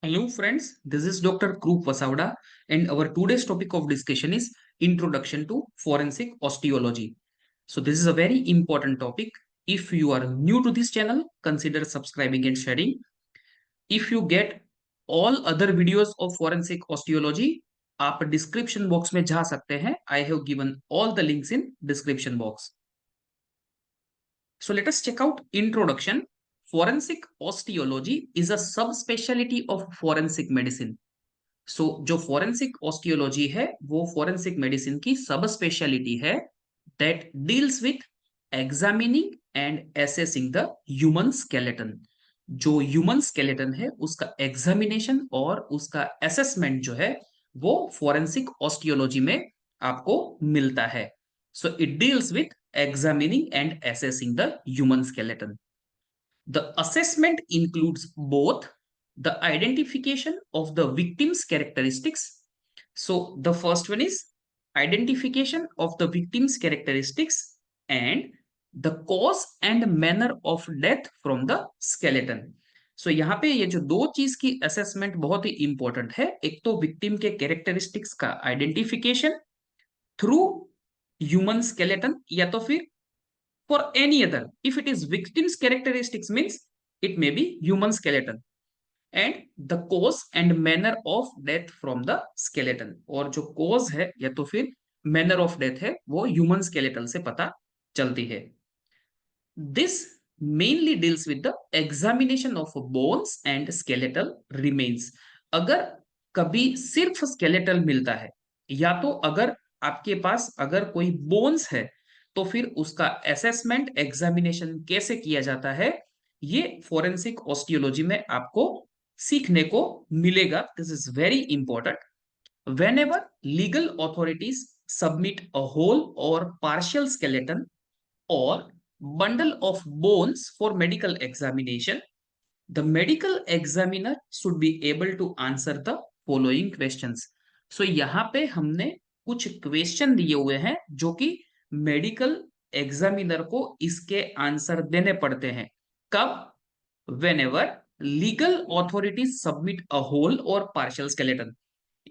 Hello friends, this is Dr. Krup Vasavada and our today's topic of discussion is Introduction to Forensic Osteology. So this is a very important topic. If you are new to this channel, consider subscribing and sharing. If you get all other videos of Forensic Osteology, आप description box में जा सकते हैं. I have given all the links in description box. So let us check out introduction. Forensic osteology is a subspecialty of forensic medicine. जो forensic osteology है वो forensic medicine की सब स्पेशलिटी है that deals with examining and assessing the human skeleton. जो human skeleton है उसका examination और उसका असेसमेंट जो है वो फोरेंसिक ऑस्टियोलॉजी में आपको मिलता है. So it deals with examining and assessing the human skeleton. The assessment includes both the identification of the victim's characteristics. So the first one is identification of the victim's characteristics and the cause and manner of death from the skeleton. So यहाँ पे ये जो दो चीज की assessment बहुत ही important है. एक तो विक्टिम के कैरेक्टरिस्टिक्स का आइडेंटिफिकेशन थ्रू ह्यूमन स्केलेटन या तो फिर for any other. If it is victim's characteristics means it may be human skeleton and the cause and manner of death from the skeleton. और जो cause है या तो फिर manner of death है वो human skeleton से पता चलती है. This mainly deals with the examination of bones and skeletal remains. अगर कभी सिर्फ skeletal मिलता है या तो अगर आपके पास अगर कोई बोन्स है तो फिर उसका असेसमेंट एग्जामिनेशन कैसे किया जाता है ये फोरेंसिक ऑस्टियोलॉजी में आपको सीखने को मिलेगा. This is very important. whenever legal authorities submit a whole or partial skeleton or bundle of bones for medical examination, the medical examiner should be able to answer the following questions. So यहाँ पे हमने कुछ question दिए हुए हैं जो कि medical examiner को इसके आंसर देने पड़ते हैं. कब? whenever legal authorities submit a whole or partial skeleton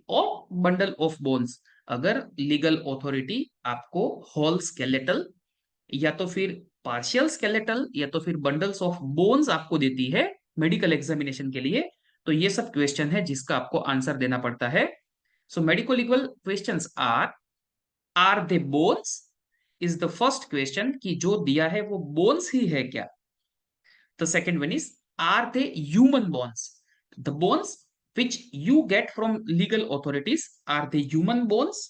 or bundle of bones. अगर लीगल अथॉरिटी आपको होल स्केलेटल या तो फिर पार्शियल स्केलेटल या तो फिर बंडल्स ऑफ बोन्स आपको देती है मेडिकल एग्जामिनेशन के लिए, तो ये सब क्वेश्चन है जिसका आपको आंसर देना पड़ता है. So medical legal questions are they bones is the first question कि जो दिया है वो बोन्स ही है क्या. The second one is are they human bones. The bones which you get from legal authorities, are they human bones?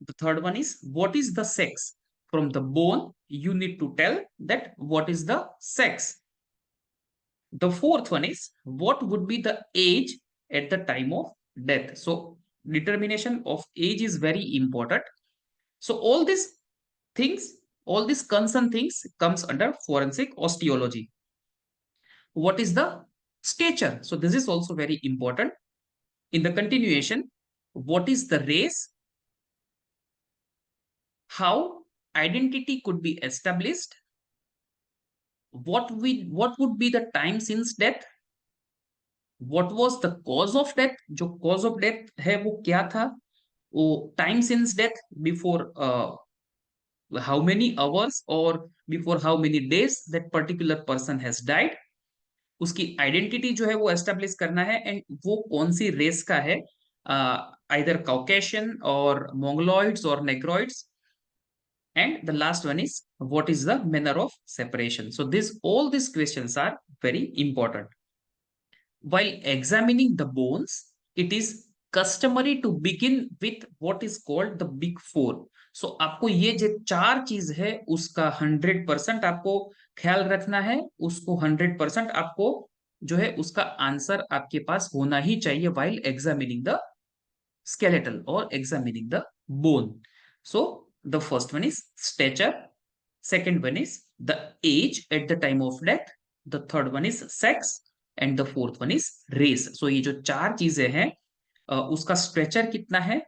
The third one is what is the sex? From the bone you need to tell that what is the sex. The fourth one is what would be the age at the time of death. So determination of age is very important. So all these things, all these concern things comes under forensic osteology. What is the stature? So this is also very important. In the continuation, what is the race? How identity could be established? What would be the time since death? What was the cause of death? जो cause of death है वो क्या था? वो time since death before how many hours or before how many days that particular person has died. उसकी identity जो है वो एस्टेब्लिश करना है एंड वो कौन सी रेस का है, आइदर काउकेशियन और मोंगलॉइड्स और नेग्रॉइड्स. And the last one is what is the manner of separation. So this all these questions are very important. While examining the bones, it is customary to begin with what is called the big four. So आपको ये जो चार चीज है उसका 100% आपको ख्याल रखना है, उसको 100% आपको जो है उसका आंसर आपके पास होना ही चाहिए while examining the skeletal or examining the bone. So the first one is stature, second one is the age at the time of death, the third one is sex and the fourth one is race. So ये जो चार चीजें हैं उसका stretcher कितना है,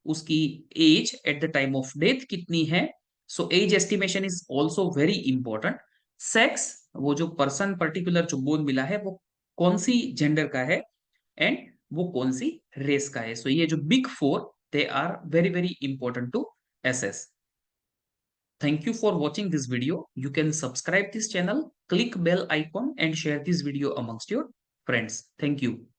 उसकी age at the time of death कितनी है. So age estimation is also very important. Sex, वो जो पर्सन पर्टिकुलर जो बोन मिला है वो कौन सी जेंडर का है. एंड वो कौन सी रेस का है. सो ये जो big four, they are very very important to assess. Thank you for watching this video. You can subscribe this channel, click bell icon and share this video amongst your friends. Thank you.